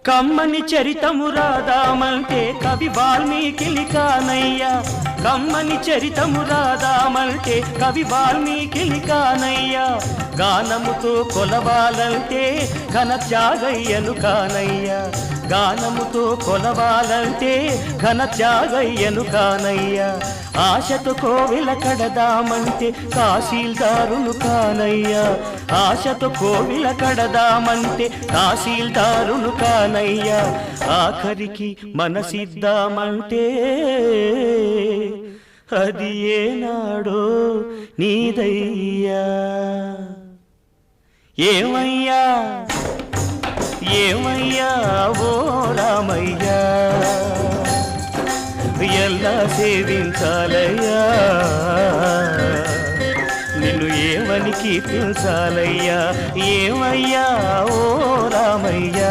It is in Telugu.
కమ్మని చరితము రాదామంటే కవి వాల్మీకి కానయ్యా కమ్మని చరితము రాదామంటే కవి వాల్మీకి కానయ్యా గానముతో కొలవాలంటే ఘన త్యాగయ్యను కానయ్యా గానముతో కొలవాలంటే ఘన త్యాగయ్యను కానయ్యా ఆశతో కోవిల కడదామంటే తహసీల్దారును కానయ్యా ఆశతో కోవిల కడదామంటే తహసీల్దారును కానయ్యా ఆఖరికి మనసిద్దామంటే అది ఏనాడో నీదయ్యా ఏమయ్యా ఏమయ్యా ఓ రామయ్యా ఎలా సేవించాలయ్యా నిన్ను ఏమని కీర్తించాలయ్యా ఏమయ్యా ఓ రామయ్యా